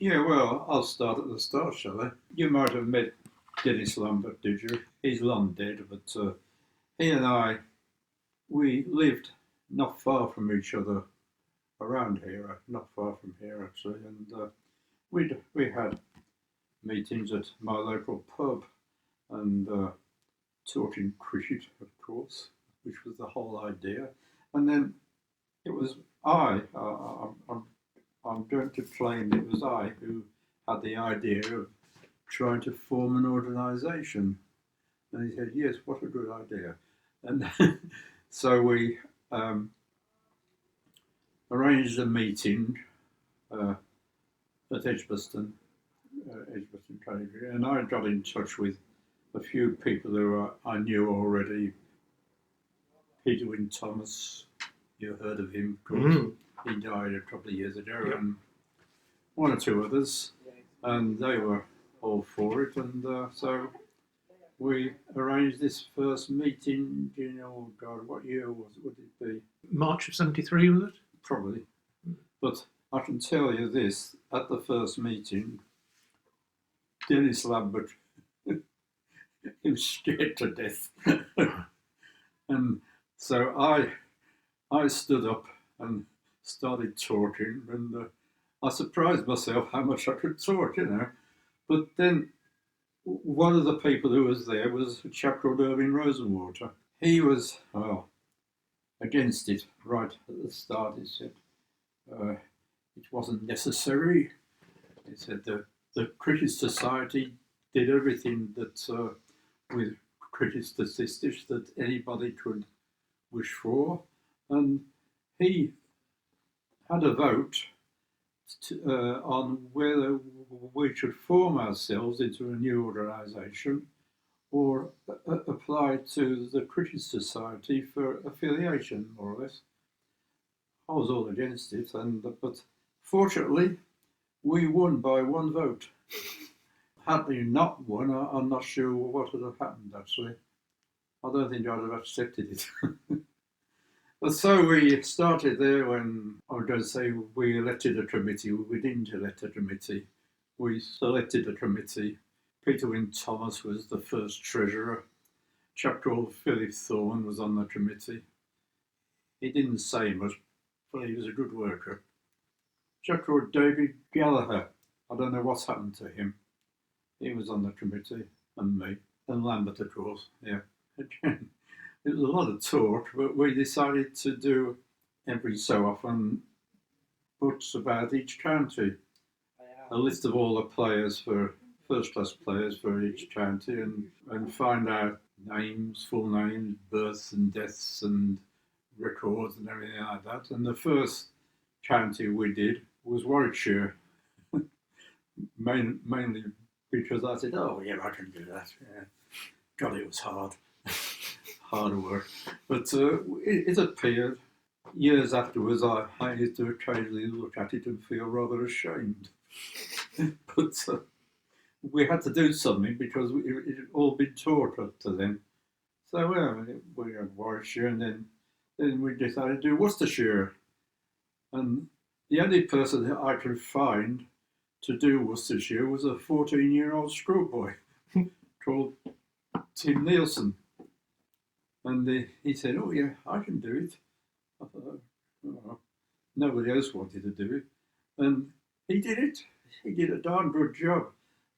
Yeah, well, I'll start at the start, shall I? You might have met Dennis Lambert, did you? He's long dead, but he and I, we lived not far from each other around here, not far from here actually, and we had meetings at my local pub and talking cricket, of course, which was the whole idea. And then it was I'm going to claim it was I who had the idea of trying to form an organisation. And he said, yes, what a good idea. And so we um, arranged a meeting uh, at Edgbaston Trade Union, and I got in touch with a few people who I knew already. Peter Wynne Thomas, you heard of him, of course. He died a couple of years ago, yep. And one or two others, and they were all for it, and so we arranged this first meeting. Do you know, God, what year would it be? March of '73, was it? Probably. But I can tell you this, at the first meeting, Dennis Lambert, he was scared to death. And so I stood up and started talking, and I surprised myself how much I could talk, you know. But then one of the people who was there was a chap called Irving Rosenwater. He was against it right at the start. He said it wasn't necessary. He said the Cricket Society did everything that with cricket statistics that anybody could wish for, and he had a vote on whether we should form ourselves into a new organisation or apply to the Cricket Society for affiliation, more or less. I was all against it, but fortunately we won by one vote. Had we not won, I'm not sure what would have happened, actually. I don't think I'd have accepted it. But so we started there when, I was going to say, we elected a committee. We didn't elect a committee. We selected a committee. Peter Wynne Thomas was the first treasurer. A chap called Philip Thorne was on the committee. He didn't say much, but he was a good worker. A chap called David Gallagher. I don't know what's happened to him. He was on the committee, and me, and Lambert, of course, yeah. Again, it was a lot of talk, but we decided to do every so often books about each county, a list of all the players for first-class players for each county, and find out names, full names, births and deaths and records and everything like that. And the first county we did was Warwickshire, mainly because I said, oh yeah, I can do that. Yeah. God, it was hard. Hard work. But it appeared. Years afterwards, I used to occasionally look at it and feel rather ashamed. But we had to do something because it had all been taught up to then. So we had Warwickshire, and then we decided to do Worcestershire. And the only person that I could find to do Worcestershire was a 14-year-old schoolboy called Tim Nielsen. And he said, oh yeah, I can do it. I thought, oh, nobody else wanted to do it. And he did it. He did a darn good job.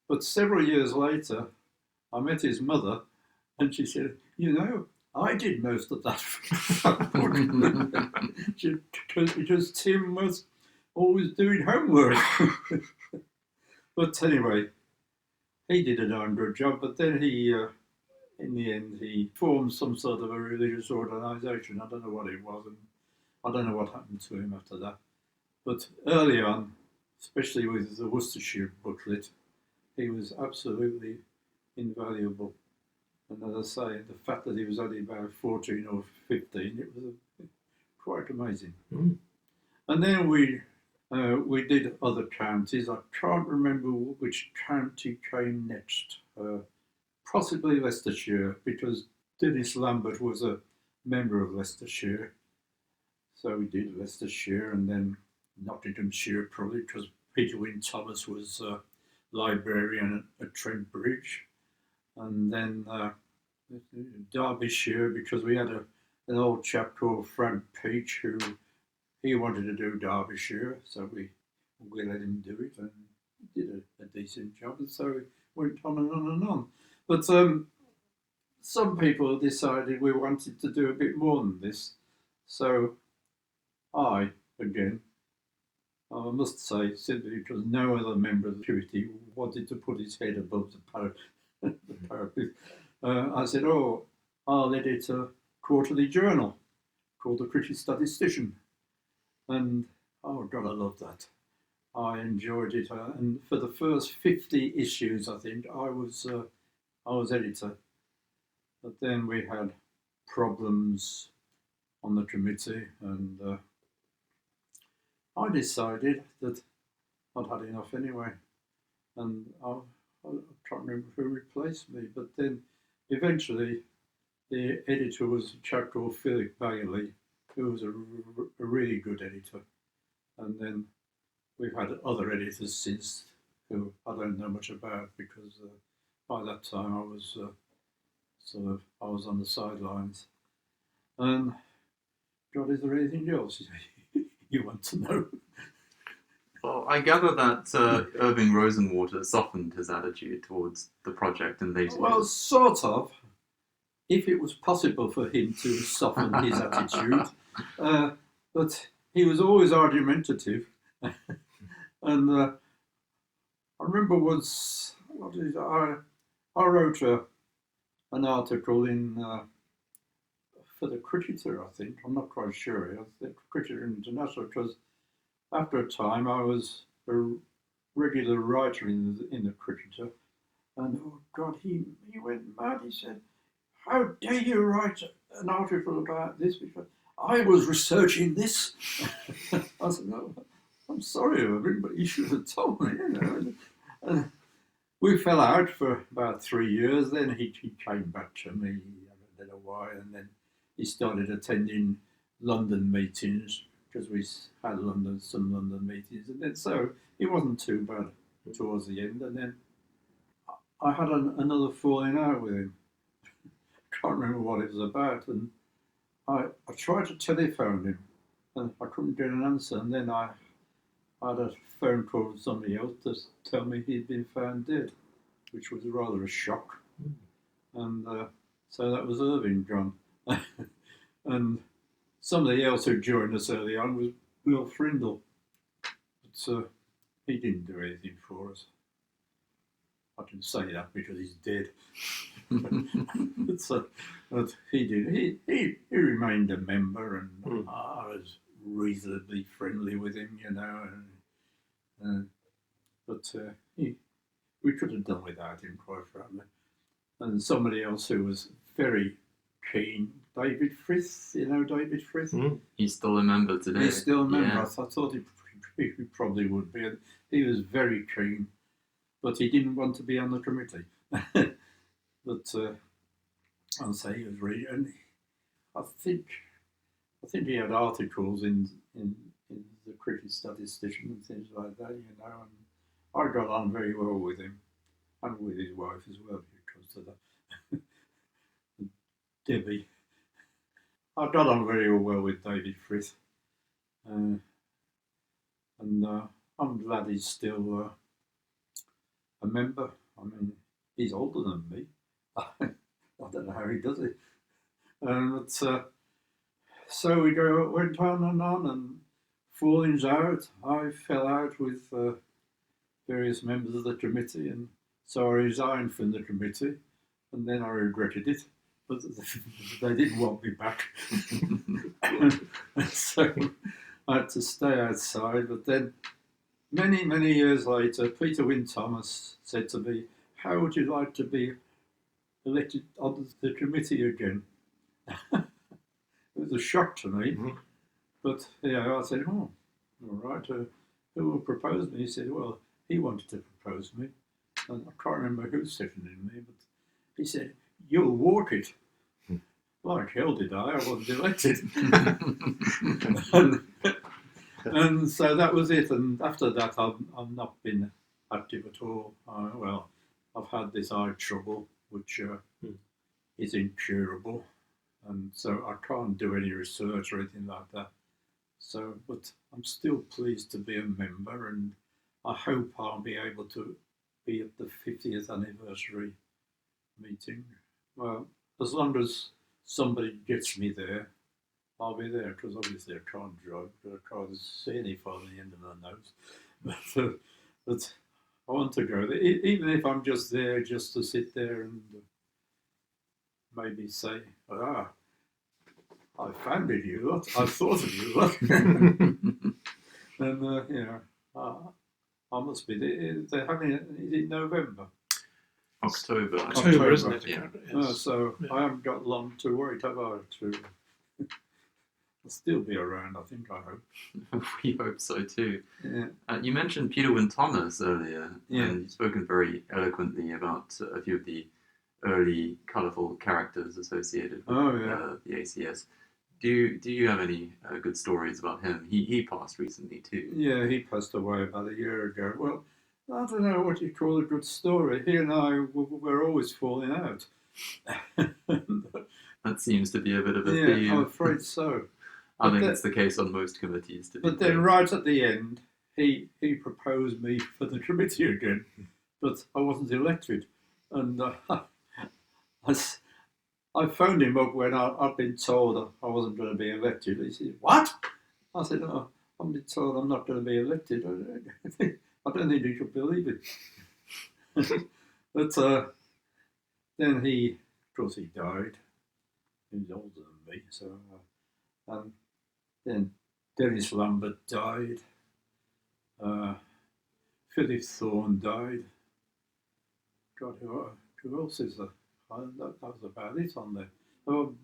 But several years later, I met his mother, and she said, you know, I did most of that because Tim was always doing homework. But anyway, he did a darn good job. But then he, in the end, he formed some sort of a religious organisation. I don't know what it was, and I don't know what happened to him after that. But early on, especially with the Worcestershire booklet, he was absolutely invaluable. And as I say, the fact that he was only about 14 or 15, it was quite amazing. Mm. And then we did other counties. I can't remember which county came next. Possibly Leicestershire, because Dennis Lambert was a member of Leicestershire. So we did Leicestershire, and then Nottinghamshire, probably because Peter Wynne Thomas was librarian at Trent Bridge, and then Derbyshire, because we had an old chap called Frank Peach who he wanted to do Derbyshire, so we let him do it, and he did a decent job, and so it went on and on and on. But some people decided we wanted to do a bit more than this, so I must say, simply because no other member of the committee wanted to put his head above the parapet, I said, oh, I'll edit a quarterly journal called The Critical Statistician. And, oh God, I love that. I enjoyed it. And for the first 50 issues, I think, I was editor. But then we had problems on the committee, and I decided that I'd had enough anyway, and I can't remember who replaced me, but then eventually the editor was a chap called Philip Bailey, who was a really good editor, and then we've had other editors since who I don't know much about, because by that time I was I was on the sidelines. And God, is there anything else you want to know? Well, I gather that Irving Rosenwater softened his attitude towards the project in later years. Well, sort of, if it was possible for him to soften his attitude. But he was always argumentative. And I remember once, I wrote an article in for the Cricketer, I think. I'm not quite sure. The Cricketer International, because after a time I was a regular writer in the Cricketer, and oh God, he went mad. He said, "How dare you write an article about this? Because I was researching this." I said, "No, I'm sorry, Irving, but you should have told me." You know. And we fell out for about 3 years. Then he came back to me a little while, and then he started attending London meetings, because we had some London meetings, and then so it wasn't too bad towards the end. And then I had another falling out with him. Can't remember what it was about, and I tried to telephone him, and I couldn't get an answer. And then I had a phone call from somebody else to tell me he'd been found dead, which was rather a shock. And so that was Irving gone. And somebody else who joined us early on was Will Frindle, but he didn't do anything for us. I can say that because he's dead. But he did. He remained a member, and I was reasonably friendly with him, you know. But we could have done without him, quite frankly. And somebody else who was very keen, David Frith. You know David Frith? He's still a member today. He's still a member. Yeah. I thought he probably would be. He was very keen, but he didn't want to be on the committee. But I'll say he was really, and I think he had articles in the Cricket Statistician and things like that, you know. And I got on very well with him, and with his wife as well, because of that. Debbie. I got on very well with David Frith, and I'm glad he's still a member. I mean, he's older than me. I don't know how he does it. But so we went on, and fallings out. I fell out with various members of the committee, and so I resigned from the committee, and then I regretted it. But they didn't want me back. So I had to stay outside. But then, many, many years later, Peter Wynne Thomas said to me, "How would you like to be elected on the committee again?" It was a shock to me. But yeah, I said, "Oh, all right, who will propose me?" He said, "Well, he wanted to propose me. And I can't remember who seconded me, but he said, 'You'll walk it.' Like hell did I wasn't elected." And so that was it. And after that, I've not been active at all. Well, I've had this eye trouble, which is incurable, and so I can't do any research or anything like that. So, but I'm still pleased to be a member, and I hope I'll be able to be at the 50th anniversary meeting. Well, as long as somebody gets me there, I'll be there, because obviously I can't drive, I can't see any farther than the end of my nose. But I want to go there, even if I'm just there just to sit there and maybe say, I founded you lot, I thought of you lot. And, I must be, they're having it, is it November? October, October, isn't it? Yeah. So I haven't got long to wait, have I? I'll still be around, I think, I hope. We hope so too. Yeah. You mentioned Peter Wynne Thomas earlier, Yeah. and you've spoken very eloquently about a few of the early colourful characters associated with the ACS. Do you have any good stories about him? He passed recently too. Yeah, he passed away about a year ago. Well, I don't know what you call a good story. He and I were always falling out. That seems to be a bit of a Yeah, theme. I'm afraid so. I think it's the case on most committees. But then right at the end, he proposed me for the committee again, but I wasn't elected. And I phoned him up when I'd been told I wasn't going to be elected. He said, "What?" I said, "Oh, I've been told I'm not going to be elected." I don't think he could believe it. But then of course, he died. He was older than me, so. Then Dennis Lambert died. Philip Thorne died. God, who else is there? That was about it on there. Oh,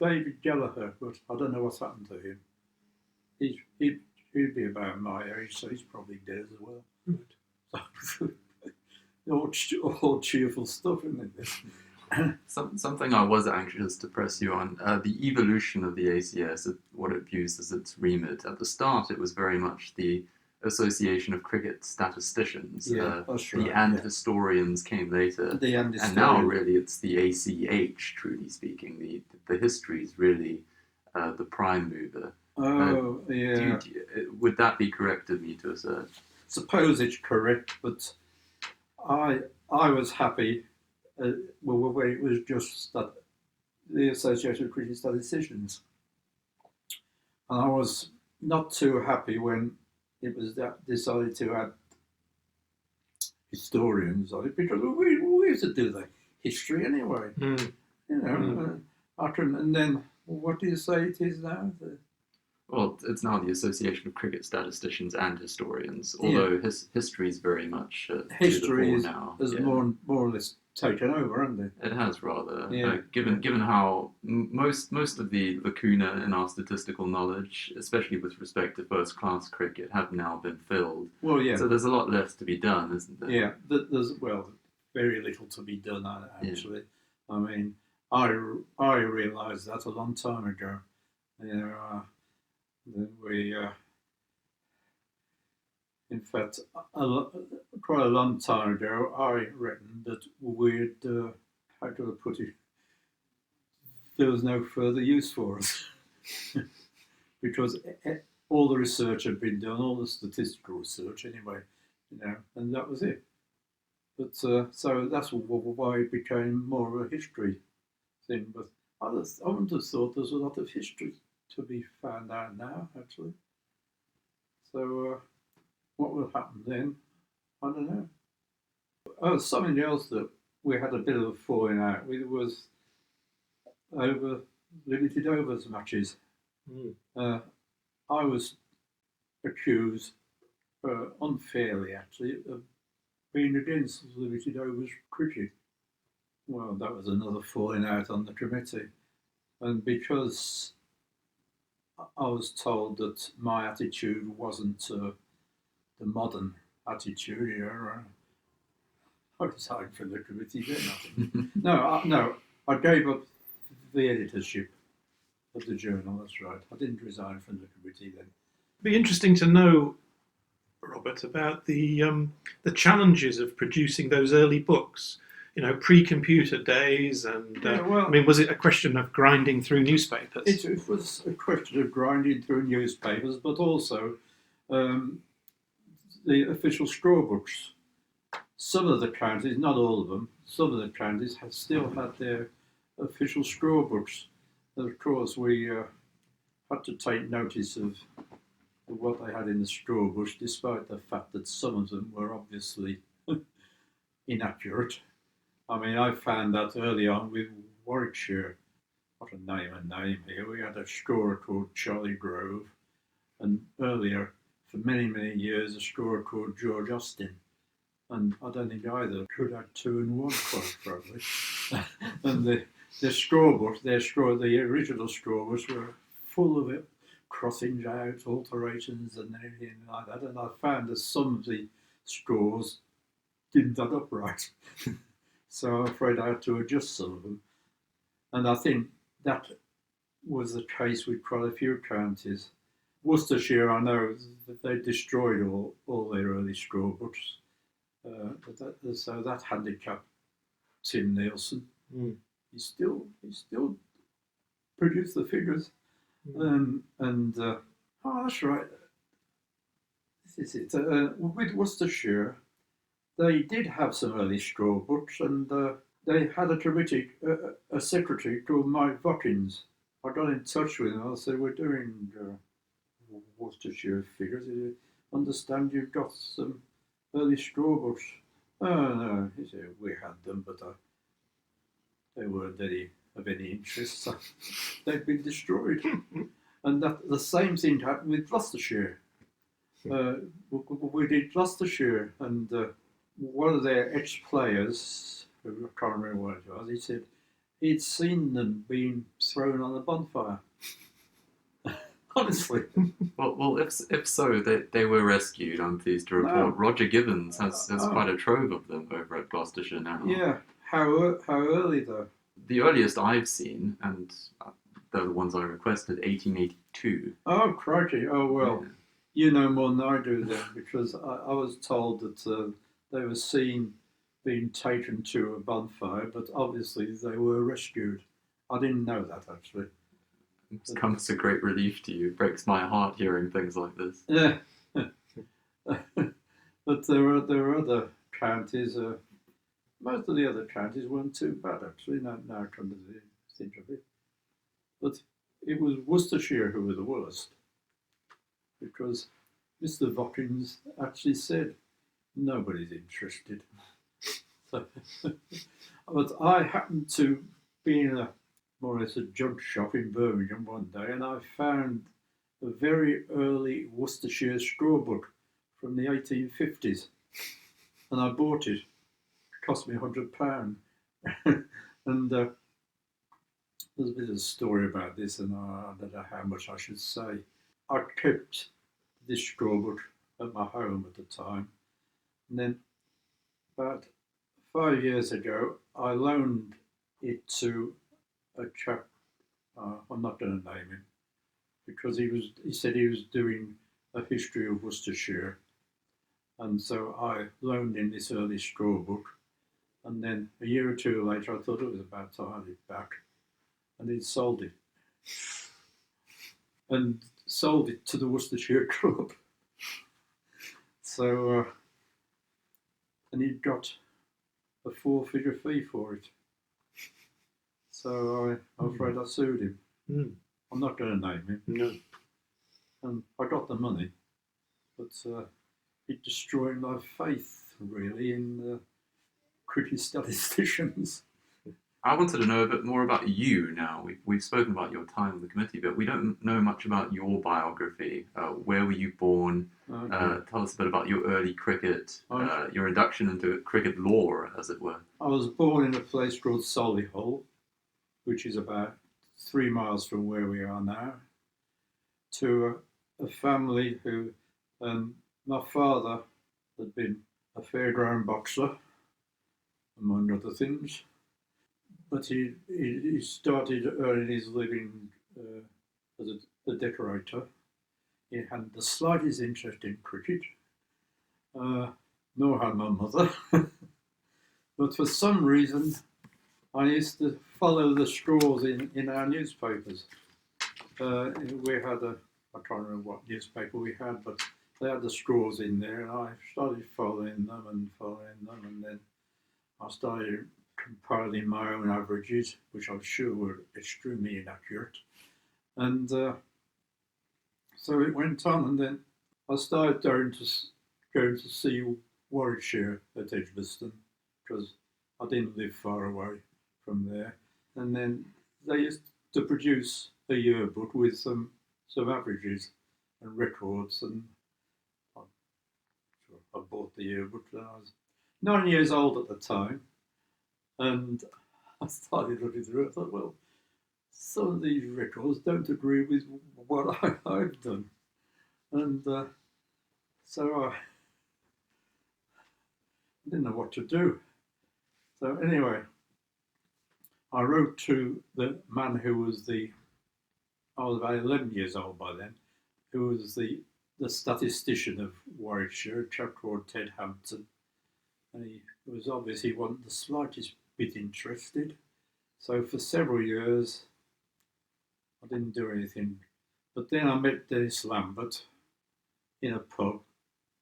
David Gallagher, but I don't know what's happened to him. He'd be about my age, so he's probably dead as well. Right. all cheerful stuff, isn't it? Something I was anxious to press you on, the evolution of the ACS, what it views as its remit. At the start, it was very much the Association of Cricket Statisticians. That's right. The and historians came later. And now really it's the ACH, truly speaking. The history is really the prime mover. Yeah. Would that be correct of me to assert? Suppose it's correct, but I was happy where it was just that the Association of Cricket Statisticians. And I was not too happy when it was decided to add historians on it, because we used to do the history anyway. And then what do you say it is now? Well, it's now the Association of Cricket Statisticians and Historians, although history is very much history now. Has more or less taken over, hasn't it? It has rather. Given how most of the lacuna in our statistical knowledge, especially with respect to first-class cricket, have now been filled. Well, yeah. So there's a lot left to be done, isn't there? Yeah, there's very little to be done actually. Yeah. I mean, I realised that a long time ago. In fact, quite a long time ago, I reckoned that we'd, how do I put it, there was no further use for us. Because all the research had been done, all the statistical research anyway, and that was it. But so that's why it became more of a history thing. But I wouldn't have thought there's a lot of history to be found out now, actually. So what will happen then? I don't know. Oh, something else that we had a bit of a falling out with was over limited overs matches. I was accused, unfairly actually, of being against limited overs cricket. Well, that was another falling out on the committee. And because I was told that my attitude wasn't the modern attitude, I resigned from the committee then, I think. No, I gave up the editorship of the journal, that's right. I didn't resign from the committee then. Be interesting to know, Robert, about the challenges of producing those early books. You know, pre-computer days, and I mean, was it a question of grinding through newspapers? It was a question of grinding through newspapers, but also the official straw books. Some of the counties, not all of them, some of the counties have still had their official straw books. And of course, we had to take notice of what they had in the straw books, despite the fact that some of them were obviously inaccurate. I mean, I found that early on with Warwickshire. What a name here. We had a scorer called Charlie Grove, and earlier, for many, many years, a scorer called George Austin. And I don't think either could have 2 and 1, quite frankly. And the scorebook, the original scorebooks were full of it, crossings out, alterations, and everything like that. And I found that some of the scores didn't add up right. So I'm afraid I had to adjust some of them. And I think that was the case with quite a few counties. Worcestershire, I know that they destroyed all their early scorebooks. So that handicapped Tim Nielsen. Mm. He still produced the figures. Oh, that's right. This is it. With Worcestershire, they did have some early straw books, and they had a committee, a secretary called Mike Watkins. I got in touch with him. I said, "We're doing Worcestershire figures. I understand you've got some early straw books." "Oh no," he said, "we had them, but they weren't of any interest. So they've been destroyed." And that the same thing happened with Gloucestershire. We did Gloucestershire, and one of their ex-players, I can't remember what it was, he said he'd seen them being thrown on a bonfire. Honestly. Well, if so, they were rescued. I'm pleased to report. No. Roger Gibbons has quite a trove of them over at Gloucestershire now. Yeah. How early though? The earliest I've seen, and they're the ones I requested, 1882. Oh crikey! Oh well, Yeah. You know more than I do then, because I was told that they were seen being taken to a bonfire, but obviously they were rescued. I didn't know that actually. It comes to great relief to you. It breaks my heart hearing things like this. Yeah. But there are other counties. Most of the other counties weren't too bad actually. Now I come to think of it, but it was Worcestershire who were the worst, because Mr. Watkins actually said nobody's interested. So, but I happened to be in a more or less a junk shop in Birmingham one day, and I found a very early Worcestershire straw book from the 1850s, and I bought it. It cost me £100, and there's a bit of a story about this, and I don't know how much I should say. I kept this straw book at my home at the time, and then about 5 years ago, I loaned it to a chap. I'm not going to name him, because he said he was doing a history of Worcestershire, and so I loaned him this early straw book, and then a year or two later, I thought it was about time I had it back, and he'd sold it, and sold it to the Worcestershire Club. So, and he'd got a 4-figure fee for it. So I'm afraid I sued him. Mm. I'm not going to name him. No. And I got the money, but it destroyed my faith, really, in cricket statisticians. I wanted to know a bit more about you now. We've spoken about your time on the committee, but we don't know much about your biography. Where were you born? Okay. Tell us a bit about your early cricket, your induction into cricket lore, as it were. I was born in a place called Solihull, which is about 3 miles from where we are now, to a family who, my father had been a fairground boxer, among other things, but he started earning his living as a decorator he hadn't the slightest interest in cricket, nor had my mother. But for some reason, I used to follow the straws in our newspapers. We had I can't remember what newspaper we had, but they had the straws in there, and I started following them, and then I started compiling my own averages, which I'm sure were extremely inaccurate. And so it went on, and then I started going to see Warwickshire at Edgbaston, because I didn't live far away from there. And then they used to produce a yearbook with some averages and records, and I bought the yearbook when I was 9 years old at the time, and I started looking through it. I thought, well, some of these records don't agree with what I've done, and so I didn't know what to do. So anyway, I wrote to the man who was I was about 11 years old by then, who was the statistician of Warwickshire, a chap called Ted Hampton. And he was obviously wasn't the slightest bit interested. So for several years, I didn't do anything. But then I met Dennis Lambert in a pub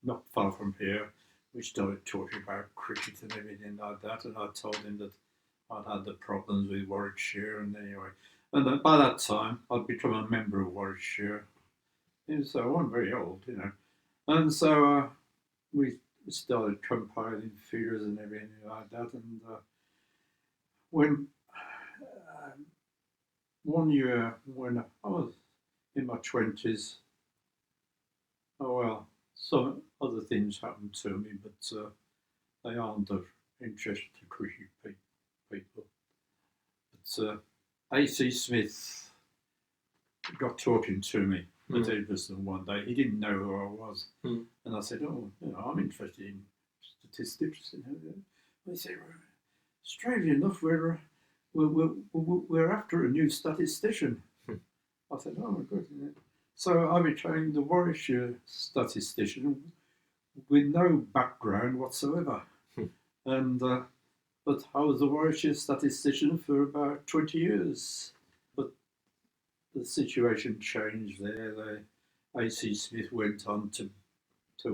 not far from here. We started talking about cricket and everything like that, and I told him that I'd had the problems with Warwickshire, and anyway. And by that time, I'd become a member of Warwickshire. And so I wasn't very old, you know. And so we started compiling figures and everything like that. And when one year, when I was in my 20s, oh well, some other things happened to me, but they aren't of interest to cricket people. But A.C. Smith got talking to me at Edgbaston one day. He didn't know who I was. And I said, oh, you know, I'm interested in statistics. They said, strangely enough, we're after a new statistician. I said, oh my goodness. So I became the Warwickshire statistician with no background whatsoever. And but I was the Warwickshire statistician for about 20 years. But the situation changed there. A.C. Smith went on to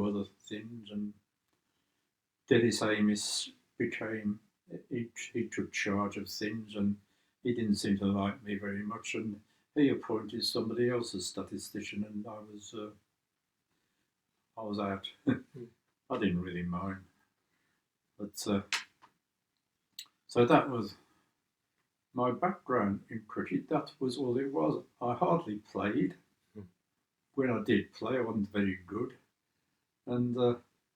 other things, and Dennis Amos became, he took charge of things, and he didn't seem to like me very much, and he appointed somebody else as statistician, and I was out. I didn't really mind. But so that was my background in cricket. That was all it was. I hardly played. When I did play, I wasn't very good. And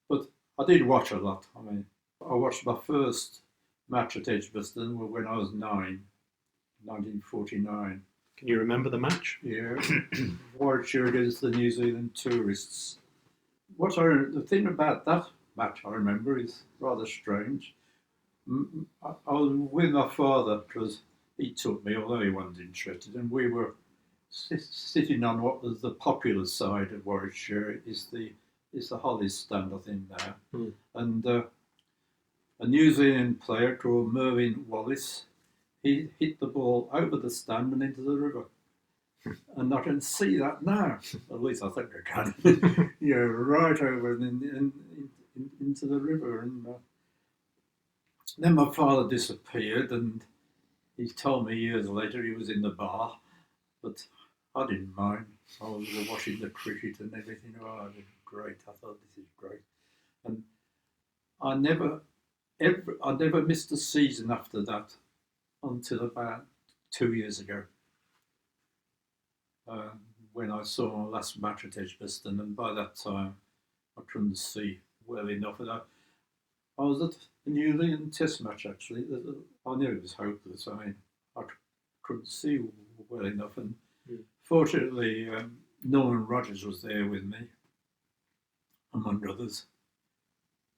but I did watch a lot. I mean, I watched my first match at Edgbaston when I was 9, 1949. Can you remember the match? Yeah, Warwickshire against the New Zealand Tourists. The thing about that match I remember is rather strange. I was with my father because he took me, although he wasn't interested, and we were sitting on what was the popular side of Warwickshire. Is the Hollies stand, I think, now. And a New Zealand player called Mervyn Wallace, he hit the ball over the stand and into the river. And I can see that now. At least I think I can. Yeah, right over and into the river. And then my father disappeared, and he told me years later he was in the bar, but I didn't mind. I was watching the cricket and everything. Oh, it was great. I thought, this is great. And I never missed a season after that until about 2 years ago, when I saw my last match at Edgbaston, and by that time I couldn't see well enough. And I was at the New Zealand Test match, actually. I knew it was hopeless. I mean, I couldn't see well enough, and fortunately Norman Rogers was there with me, among others.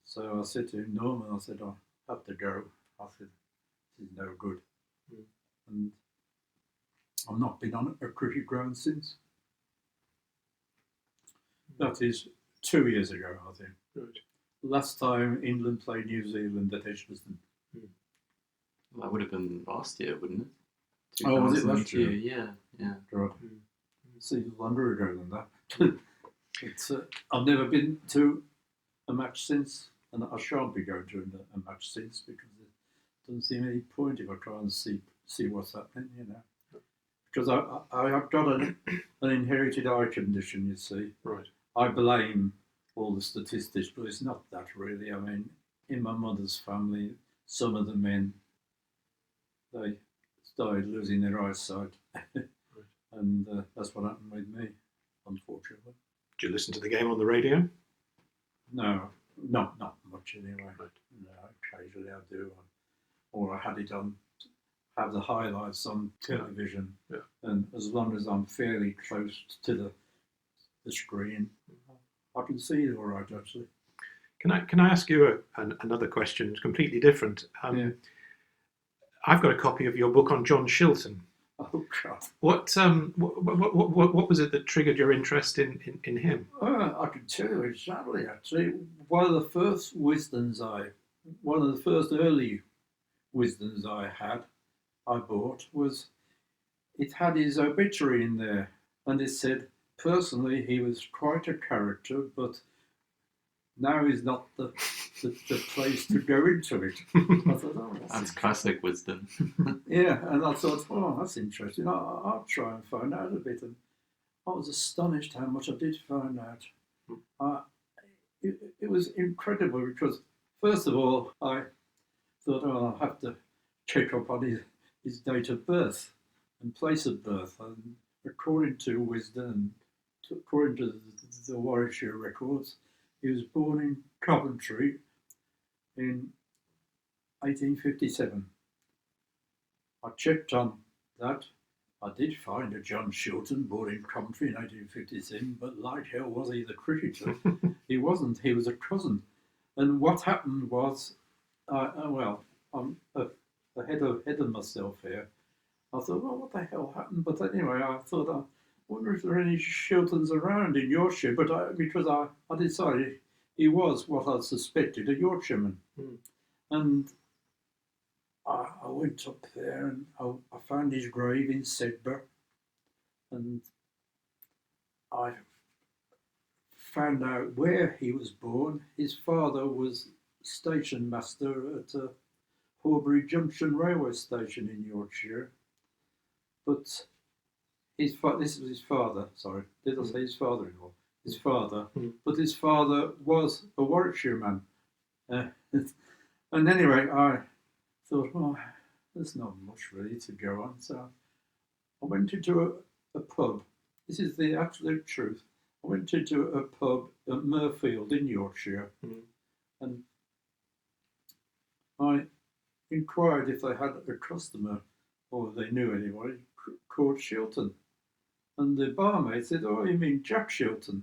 So I said to him, Norman, I said, I have to go. I said, this is no good. And I've not been on a cricket ground since. That is 2 years ago, I think. Right. Last time England played New Zealand at Edgbaston. That would have been last year, wouldn't it? Oh, was it last year? Yeah. God. Seems longer ago than that. It's, I've never been to a match since, and I shan't be going to a match since because there doesn't seem any point if I try and see what's happening, you know. Because I have got an inherited eye condition, you see. Right. I blame all the statistics, but it's not that really. I mean, in my mother's family, some of the men, they started losing their eyesight. And that's what happened with me, unfortunately. Do you listen to the game on the radio? No, not much anyway. Right. No, occasionally I do. Or I had it on, have the highlights on television. Yeah. And as long as I'm fairly close to the screen, I can see it all right, actually. Can I ask you another question, completely different? Yeah. I've got a copy of your book on John Chilton. Oh God! What was it that triggered your interest in him? I can tell you exactly. Actually, one of the first early Wisdens I bought was, it had his obituary in there, and it said, personally, he was quite a character, but now is not the place to go into it. I thought, oh, that's classic wisdom. Yeah, and I thought, oh, that's interesting. I'll try and find out a bit. And I was astonished how much I did find out. It was incredible because, first of all, I thought, oh, I'll have to check up on his date of birth and place of birth. And according to Wisdom, according to the Warwickshire records, he was born in Coventry in 1857. I checked on that. I did find a John Chilton born in Coventry in 1857, but like hell was he the cricketer. He wasn't, he was a cousin. And what happened was, I'm ahead of myself here. I thought, well, what the hell happened? But anyway, I thought, I wonder if there are any Chiltons around in Yorkshire, but because I decided he was what I suspected, a Yorkshireman. And I went up there and I found his grave in Sedbergh, and I found out where he was born. His father was station master at Horbury Junction railway station in Yorkshire, but this was his father, sorry, did I say his father-in-law? His father, but his father was a Warwickshire man. And anyway, I thought, oh, there's not much really to go on. So I went into a pub. This is the absolute truth. I went into a pub at Murfield in Yorkshire, and I inquired if they had a customer, or they knew anybody, called Chilton. And the barmaid said, oh, you mean Jack Chilton?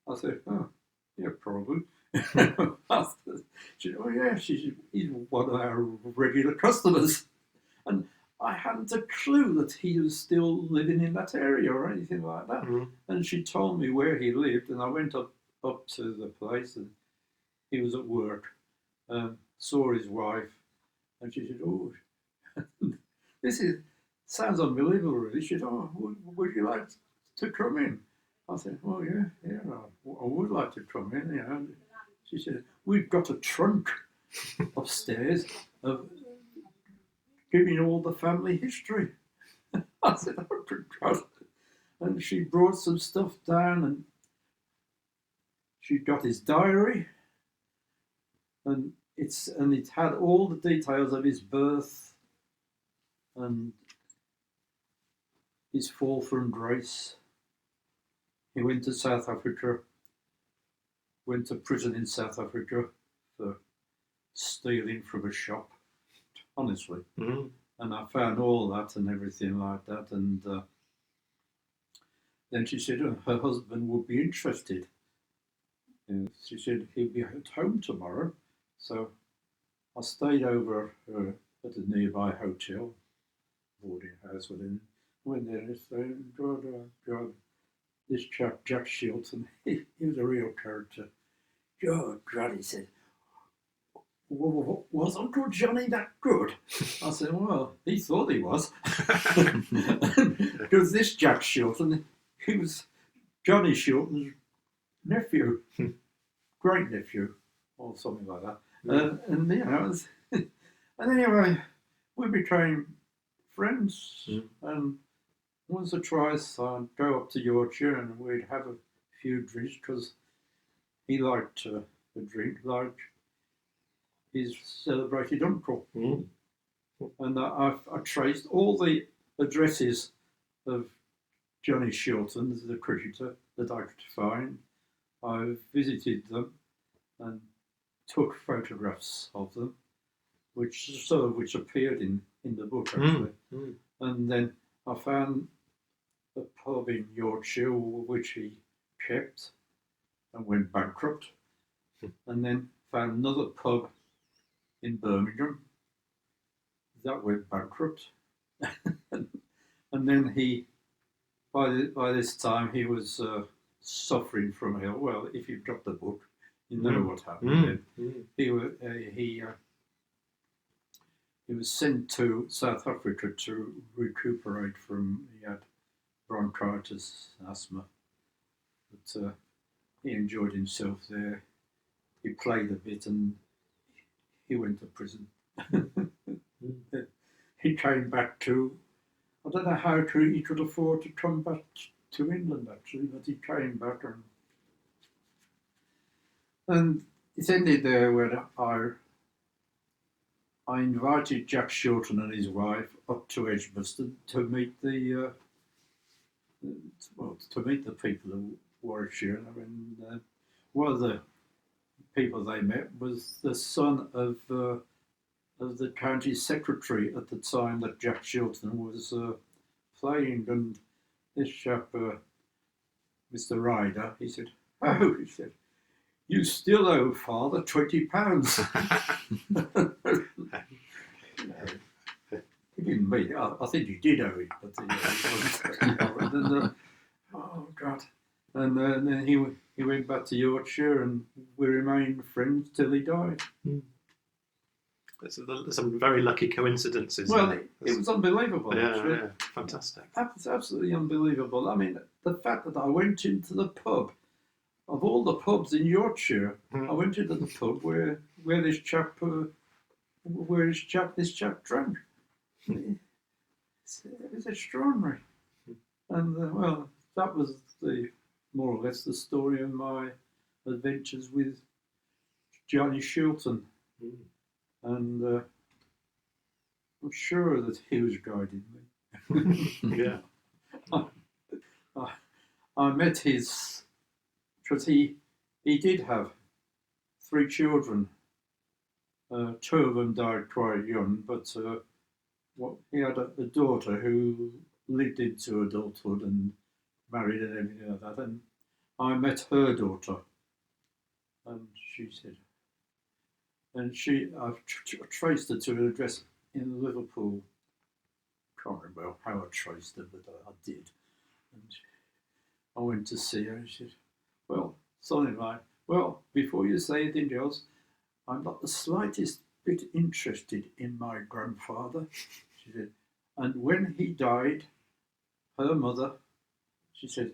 I said, oh, yeah, probably. She said, oh, yeah, he's one of our regular customers. And I hadn't a clue that he was still living in that area or anything like that. And she told me where he lived, and I went up to the place, and he was at work, saw his wife, and she said, oh, sounds unbelievable, really. She said, oh, would you like to come in? I said, oh, yeah, I would like to come in, you know. She said, we've got a trunk upstairs of giving all the family history. I said, oh, good God. And she brought some stuff down, and she got his diary, and it had all the details of his birth and his fall from grace. He went to South Africa, went to prison in South Africa for stealing from a shop, honestly. And I found all that and everything like that. And then she said her husband would be interested. And she said he'll be at home tomorrow. So I stayed over at a nearby hotel, boarding house, went there and said, God, this chap, Jack Chilton, he was a real character. Oh, God, he said, was Uncle Johnny that good? I said, well, he thought he was. Because this Jack Chilton, he was Johnny Chilton's nephew, great nephew, or something like that. And you know, and anyway, we became friends. And once or twice I'd go up to Yorkshire and we'd have a few drinks because he liked a drink like his celebrated uncle. And I traced all the addresses of Johnny Chilton, the cricketer, that I could find. I visited them and took photographs of them, which appeared in the book actually. And then I found a pub in Yorkshire which he kept and went bankrupt, and then found another pub in Birmingham that went bankrupt. And then he, by this time, he was suffering from ill. Well, if you've got the book, you know what happened. He was sent to South Africa to recuperate from, he had bronchitis, asthma. But he enjoyed himself there. He played a bit and he went to prison. He came back to, I don't know how he could afford to come back to England actually, but he came back and it ended there where I invited Jack Chilton and his wife up to Edgbaston to meet the people of Warwickshire. I mean, one of the people they met was the son of the county secretary at the time that Jack Chilton was playing, and this chap, Mr. Ryder, he said, "Oh," he said, "you still owe father £20." He didn't mean it. I think he did owe it, but he wasn't. And, oh God! And then he went back to Yorkshire, and we remained friends till he died. There's some very lucky coincidences. Well, it was unbelievable. Yeah, fantastic. It's absolutely unbelievable. I mean, the fact that I went into the pub, of all the pubs in Yorkshire, I went into the pub where this chap drank. It was extraordinary. And well, that was more or less the story of my adventures with Johnny Chilton. And I'm sure that he was guiding me. Yeah. I met his, because he did have 3 children. 2 of them died quite young, but he had a daughter who lived into adulthood and married and everything like that. And I met her daughter, and she said, and I've traced her to an address in Liverpool. Can't remember how I traced her, but I did. And I went to see her, and she said, "Well, something like, well, before you say anything else, I'm not the slightest bit interested in my grandfather," she said. And when he died, her mother, she said,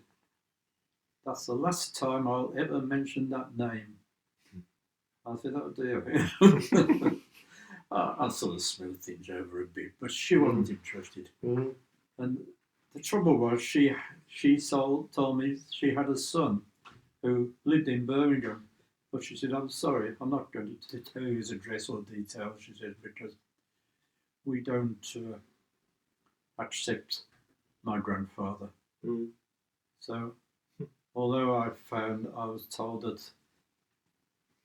"That's the last time I'll ever mention that name." I said, "Oh dear." I sort of smoothed things over a bit, but she wasn't interested. And the trouble was, she told me she had a son who lived in Birmingham, but she said, "I'm sorry, I'm not going to tell you his address or details," she said, "because we don't accept my grandfather." So, although I was told that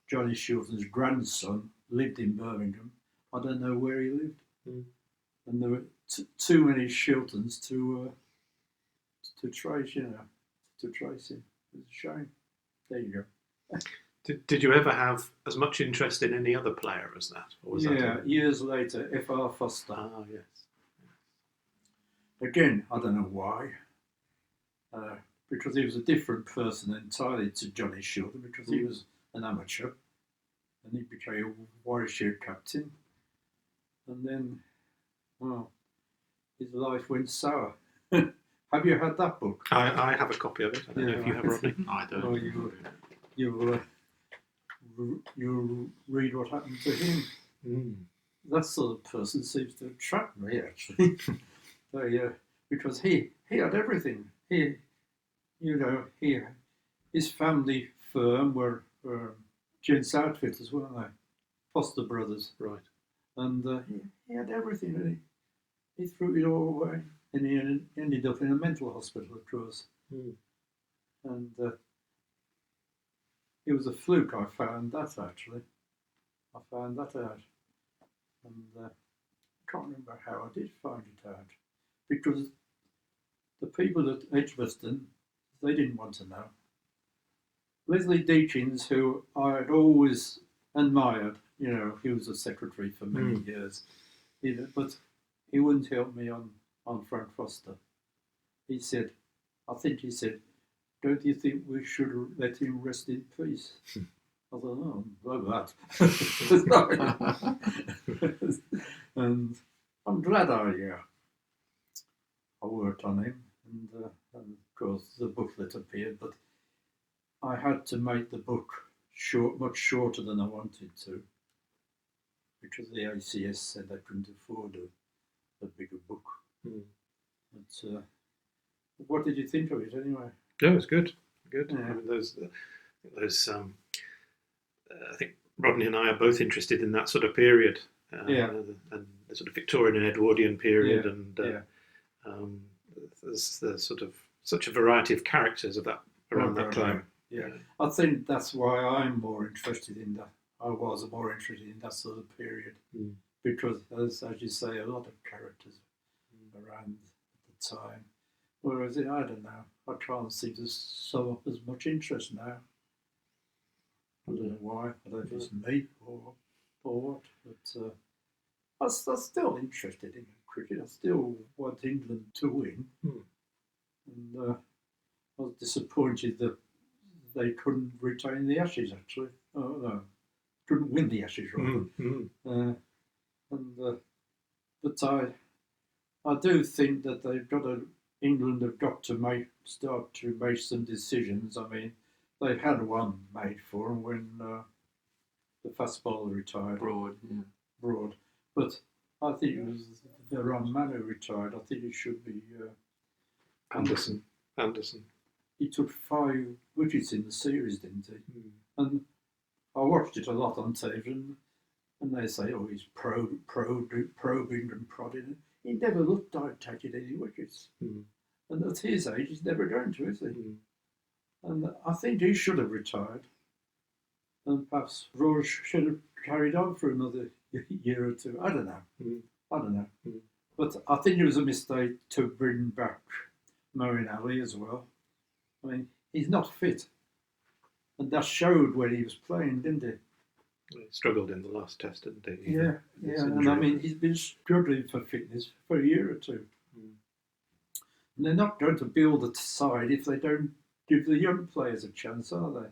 Johnny Chilton's grandson lived in Birmingham, I don't know where he lived. And there were too many Chiltons to trace, to trace him. It's a shame. There you go. Did you ever have as much interest in any other player as that? Or was that years later, F.R. Foster. Ah, yes. Again, I don't know why. because he was a different person entirely to Johnny Chilton, because he was an amateur, and he became a Warwickshire captain, and then, well, his life went sour. Have you had that book? I have a copy of it. I don't know if you have, Rodney. I don't. Well, you'll read what happened to him. That sort of person seems to attract me, actually. So, because he had everything. His family firm were gents outfitters, weren't they? Foster Brothers. Right. And he had everything, and he threw it all away. And he ended up in a mental hospital, of course. And it was a fluke, I found that, actually. I found that out. And I can't remember how I did find it out. Because the people at Edgbaston, they didn't want to know. Leslie Deakins, who I had always admired, he was a secretary for many years, but he wouldn't help me on Frank Foster. He said, don't you think we should let him rest in peace? I thought, oh, like that. And I'm glad I worked on him, and of course the booklet appeared, but I had to make the book much shorter than I wanted to, because the ACS said they couldn't afford a bigger book. But what did you think of it anyway? Yeah, it was good. Good. Yeah. I mean, I think Rodney and I are both interested in that sort of period, and the sort of Victorian and Edwardian period, there's sort of such a variety of characters of that around that time. Yeah, I think that's why I'm more interested in that. I was more interested in that sort of period because, as you say, a lot of characters around at the time. Whereas I don't know, I can't seem to sum up as much interest now. I don't know why. I don't know if it's me or what, but I'm still interested in cricket. I still want England to win, and I was disappointed that they couldn't retain the Ashes. Actually, no, couldn't win the Ashes rather. But I do think that England have got to start to make some decisions. I mean, they had one made for them when the fast bowler retired. Broad. But I think it was the wrong man who retired. I think it should be Anderson. He took 5 wickets in the series, didn't he? And I watched it a lot on TV, and they say, oh, he's probing and prodding. He never looked like taking any wickets. And at his age, he's never going to, is he? And I think he should have retired. And perhaps Rose should have carried on for another year or two. I don't know. But I think it was a mistake to bring back Moeen Ali as well. I mean, he's not fit. And that showed when he was playing, didn't he? He struggled in the last test, didn't he? Yeah. And I mean, he's been struggling for fitness for a year or two. And they're not going to build a side if they don't give the young players a chance, are they?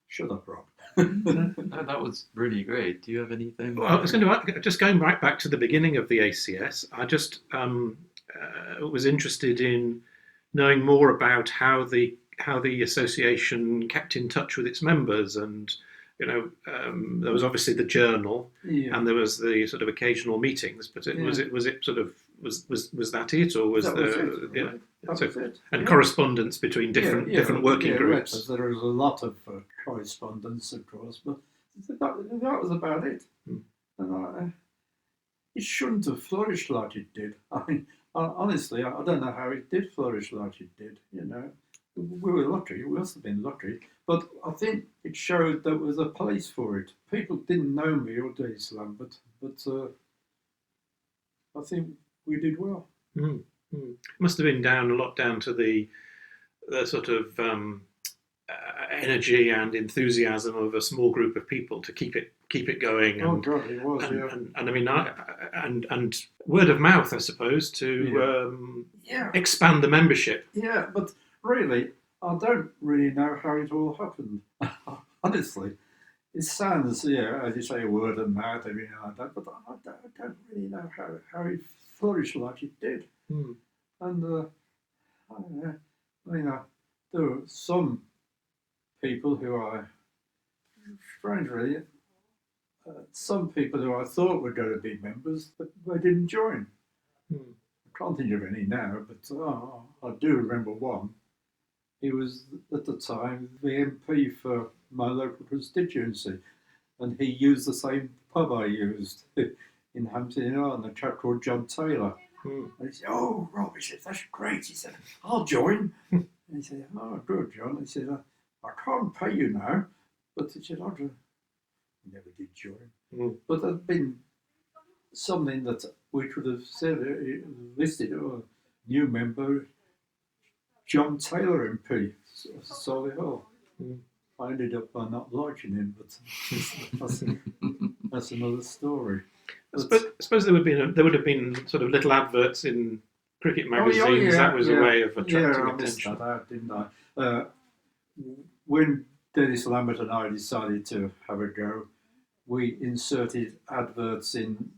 Shut up, Rob. No, that was really great. Do you have anything? Well, I was going to just going right back to the beginning of the ACS. I just was interested in knowing more about how the association kept in touch with its members, and there was obviously the journal, and there was the sort of occasional meetings. But was it sort of was that it, or was there? That was it. And correspondence between different working groups. There was a lot of correspondence, of course, but that was about it. And it shouldn't have flourished like it did. I mean, honestly, I don't know how it did flourish like it did. We were lucky. We must have been lucky. But I think it showed there was a place for it. People didn't know me or Islam, but I think we did well. Must have been a lot down to the sort of energy and enthusiasm of a small group of people to keep it going. And, God, it was, and I mean, and word of mouth, I suppose, to expand the membership. Yeah, but really, I don't really know how it all happened. Honestly, it sounds, as you say, word of mouth, everything like that, but I don't really know how it flourished like it did. Hmm. And I don't know. I mean, there were some people who strangely, some people who I thought were going to be members, but they didn't join. Hmm. I can't think of any now, but I do remember one. He was at the time the MP for my local constituency, and he used the same pub I used in Hampton Inn, a chap called John Taylor. And he said, "Oh, Rob," he said, "that's great." He said, "I'll join." And he said, "Oh, good, John." He said, "I can't pay you now," but he said, "He never did join." But there'd been something that we could have said, listed, a new member, John Taylor MP, Solihull. I ended up by not liking him, but that's another story. I suppose there would have been sort of little adverts in cricket magazines. That was a way of attracting attention. I missed that out, didn't I? When Dennis Lambert and I decided to have a go, we inserted adverts in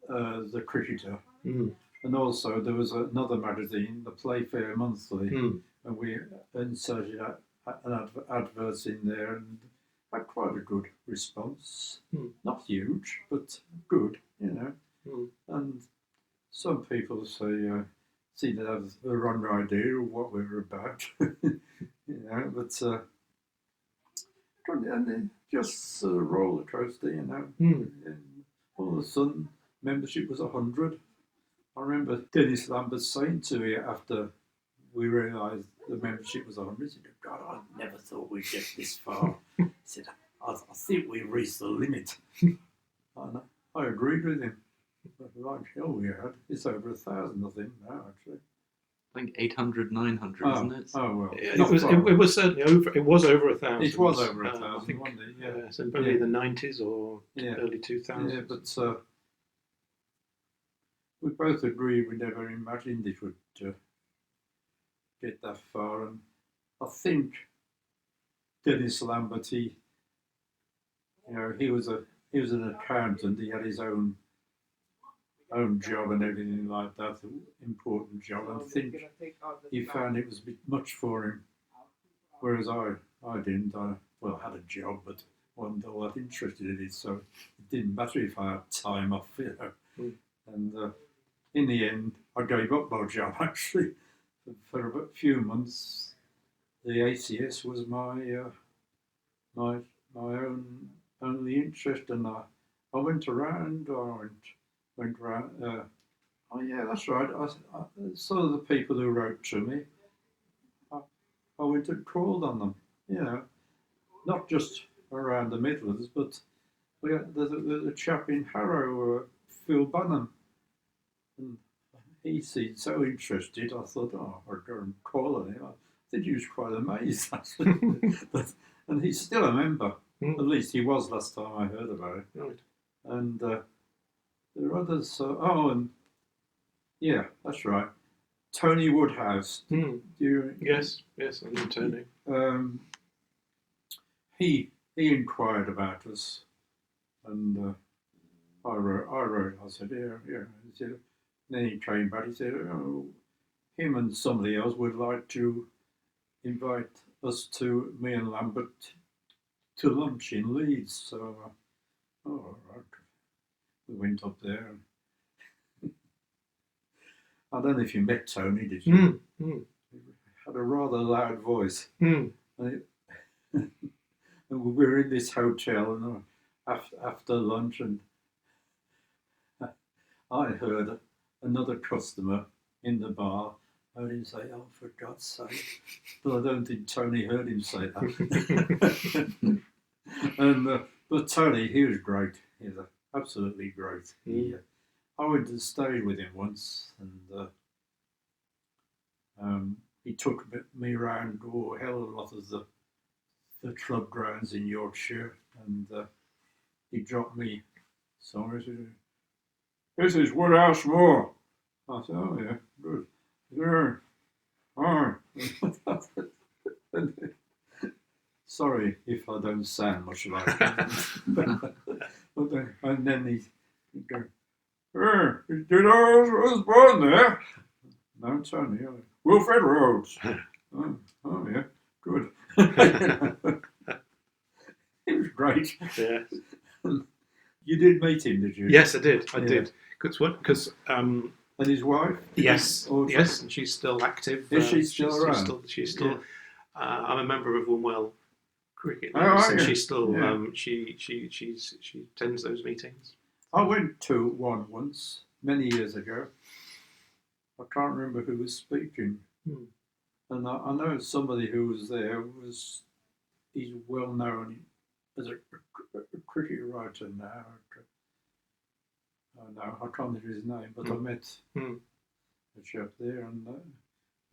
the Cricketer. And also there was another magazine, the Playfair Monthly, and we inserted adverts in there and had quite a good response. Not huge, but good, And some people see that as the wrong idea of what we were about, but and just a roller coaster, And all of a sudden, membership was 100. I remember Dennis Lambert saying to me after we realised the membership was 100, he said, "God, I never thought we'd get this far." He said, I think we've reached the limit." And I agreed with him. Like hell we had. It's over 1,000, I think, now, actually. I think 800, 900, isn't it? Oh, well. It was certainly over. It was over 1,000. It was over 1,000, I think, wasn't it? So probably the 90s or early 2000s. Yeah, but we both agreed we never imagined it would get that far. And I think Dennis Lambert, he was an accountant. He had his own job and everything like that, important job. And I think he found it was a bit much for him, whereas I didn't. I had a job, but wasn't all that interested in it, so it didn't matter if I had time off, And in the end, I gave up my job, actually. For a few months, the ACS was my own only interest, and I went around. Went around. That's right. Some of the people who wrote to me, I went and called on them. Not just around the Midlands, but there's a chap in Harrow, Phil Bunham, and he seemed so interested. I thought, I'd go and call on him. I think he was quite amazed, and he's still a member. At least he was last time I heard about it. Right. And there are others. That's right. Tony Woodhouse. Yes, I know Tony. He inquired about us, and I wrote. I said, yeah. He said, then he came back. He said, him and somebody else would like to invite us to me and Lambert to lunch in Leeds. So, right. We went up there. I don't know if you met Tony, did you? He had a rather loud voice. And we were in this hotel, and after lunch, and I heard another customer in the bar. I heard him say, "Oh, for God's sake!" But I don't think Tony heard him say that. But Tony, he was great. He was absolutely great. I went and stayed with him once, and he took me around a hell of a lot of the the club grounds in Yorkshire, and he dropped me somewhere. He said, "This is Woodhouse Moor." I said, "Oh yeah, good. There. All right." Sorry if I don't sound much like him. And then he'd go, "Did I was born there?" "No, it's only Wilfred Rhodes." Oh yeah, good. It was great. Yes. You did meet him, did you? Yes, I did. I did. Because and his wife? Yes, yes, and she's still active. Is she still around? She's still. Yeah. I'm a member of Woolwell Cricket, and she's still. She attends those meetings. I went to one once many years ago. I can't remember who was speaking, and I know somebody who was there he's well known as a cricket writer now. No, I can't remember his name, but I met a chap there, and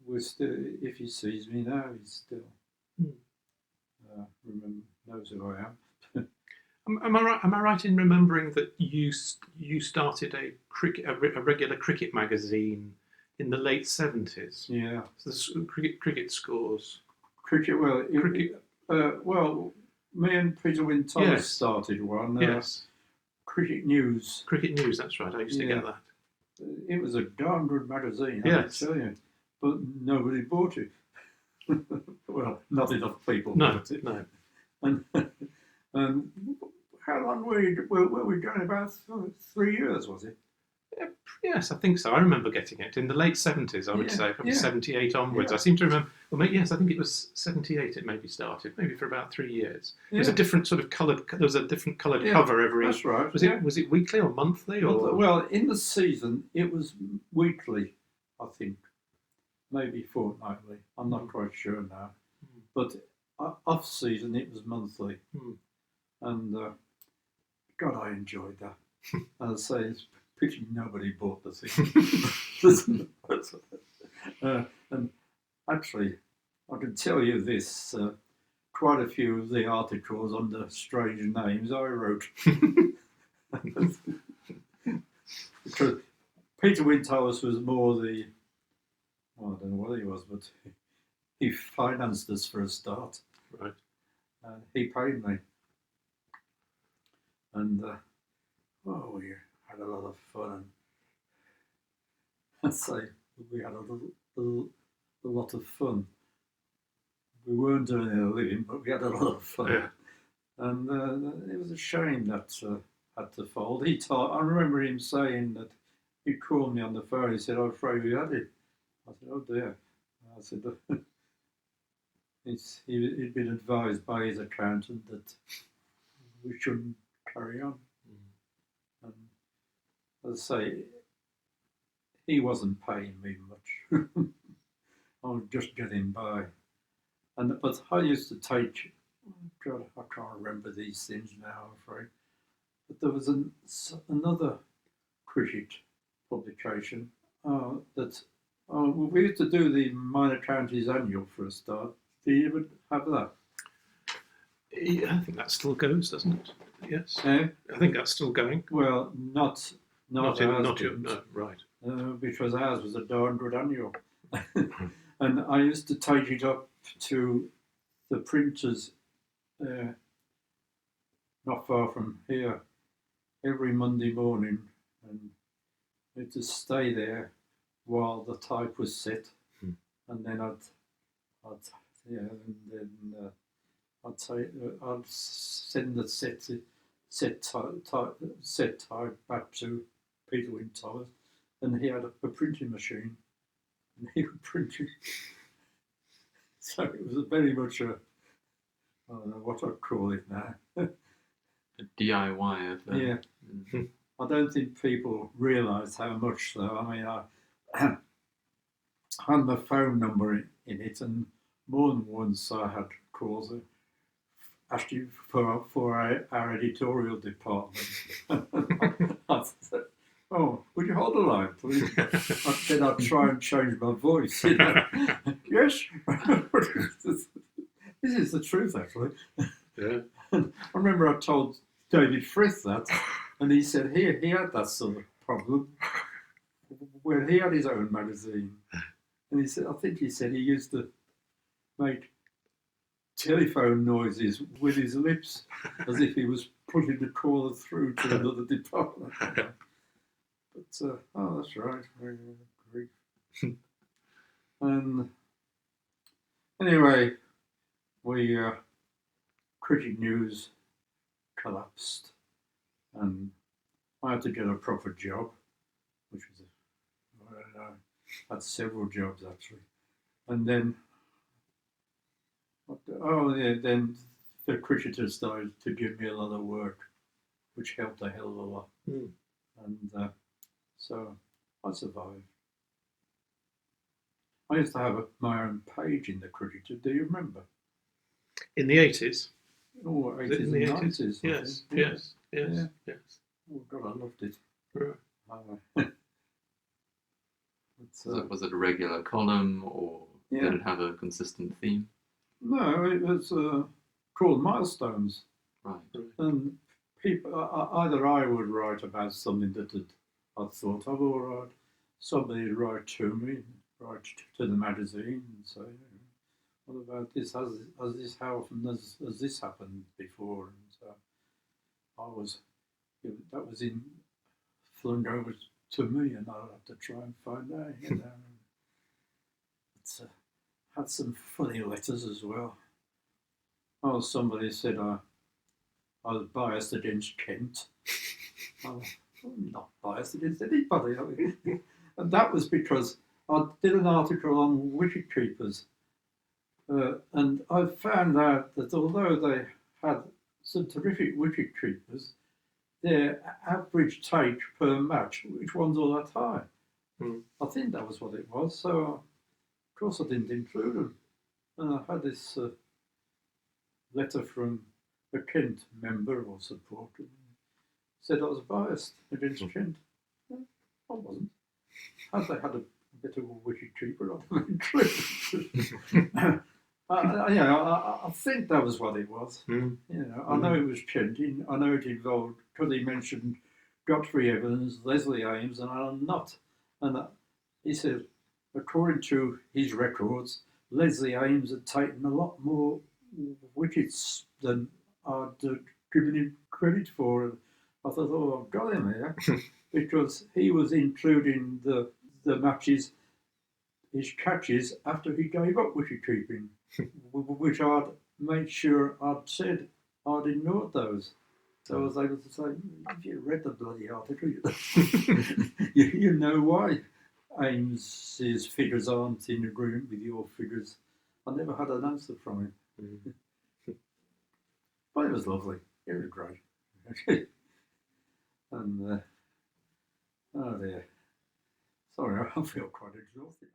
we're still. If he sees me now, he's still knows who I am. Am I right in remembering that you started a regular cricket magazine in the late 70s? Yeah. So cricket scores. Cricket. Well, well, me and Peter Wynne-Thomas started one. Yes. Cricket News. Cricket News. That's right. I used to get that. It was a darn good magazine. Yes. I tell you, but nobody bought it. Well, not enough people bought it. No. And how long were we going? About 3 years, was it? Yes, I think so. I remember getting it in the late 70s, I would say, from 78 onwards. I seem to remember, yes, I think it was 78 it maybe started, maybe for about 3 years. It was a different sort of coloured, there was a different coloured cover every... That's right. Was it weekly or monthly? Or? Well, in the season, it was weekly, I think. Maybe fortnightly. I'm not quite sure now. But off season, it was monthly. And God, I enjoyed that. I'd say it's pity nobody bought the thing. And actually, I can tell you this, quite a few of the articles on the strange names I wrote. Because Peter Wynne-Thomas was more the, I don't know what he was, but he financed us for a start. Right. He paid me. And, we had a lot of fun. I'd say we had a lot of fun. We weren't doing it a living, but we had a lot of fun. Yeah. And it was a shame that had to fold. I remember him saying that he called me on the phone. He said, "I'm afraid we had it." I said, "Oh dear." I said, he'd been advised by his accountant that we shouldn't carry on. And as I say, he wasn't paying me much. I was just getting by. But I used to take, God, I can't remember these things now, I'm afraid. But there was another cricket publication that we used to do the Minor Counties Annual for a start. Do you ever have that? Yeah, I think that still goes, doesn't it? Yes. I think that's still going. Well, not right. Because ours was a darn good annual. And I used to take it up to the printers not far from here every Monday morning, and I had to stay there while the type was set, and then I'd send the set type back to Peter Wynne-Thomas, and he had a printing machine, and he would print it. So it was very much I don't know what I'd call it now. A DIY of yeah. I don't think people realise how much though. I mean, I had my phone number in it, and more than once I had calls actually for our editorial department. I said, "Oh, would you hold the line, please?" Then I'd try and change my voice. You know? Yes. This is is the truth, actually. Yeah. I remember I told David Frith that, and he said he had that sort of problem when he had his own magazine. And he said, I think he said he used to make telephone noises with his lips as if he was putting the caller through to another department. But, oh, that's right. I agree. And anyway, cricket news collapsed, and I had to get a proper job, which was I had several jobs actually, and then then the cricketers started to give me a lot of work, which helped a hell of a lot, and so I survived. I used to have my own page in the Cricketer. Do you remember? In the 80s? Oh, 80s and 90s. Yes. Oh, God, I loved it. Right. Was it a regular column, or did it have a consistent theme? No, it was called Milestones. Right. And people, either I would write about something that I'd thought of, or somebody would write to me, write to the magazine and say, what about this? How often has this happened before? And so that was flung over to me, and I'll have to try and find out, you know. It's had some funny letters as well. Oh, somebody said I was biased against Kent. I'm not biased against anybody. I mean, and that was because I did an article on wicket keepers, and I found out that although they had some terrific wicket keepers, their average take per match, which one's all that high. I think that was what it was. So, of course, I didn't include them. And I had this letter from a Kent member or supporter, said I was biased against Kent. No, I wasn't. Had they had a bit of a wicket keeper, I'd have included. I think that was what it was. You know, I know it was Kent. I know it involved, because he mentioned Godfrey Evans, Leslie Ames, and I'm not. And he said, according to his records, Leslie Ames had taken a lot more wickets than I'd given him credit for. And I thought, oh, I've got him here, because he was including the matches, his catches, after he gave up wicket keeping, which I'd made sure I'd said I'd ignored those. So I was able to say, if you read the bloody article, you know why Ames's figures aren't in agreement with your figures. I never had an answer from him. But it was lovely. It was great. And, oh dear. Sorry, I feel quite exhausted.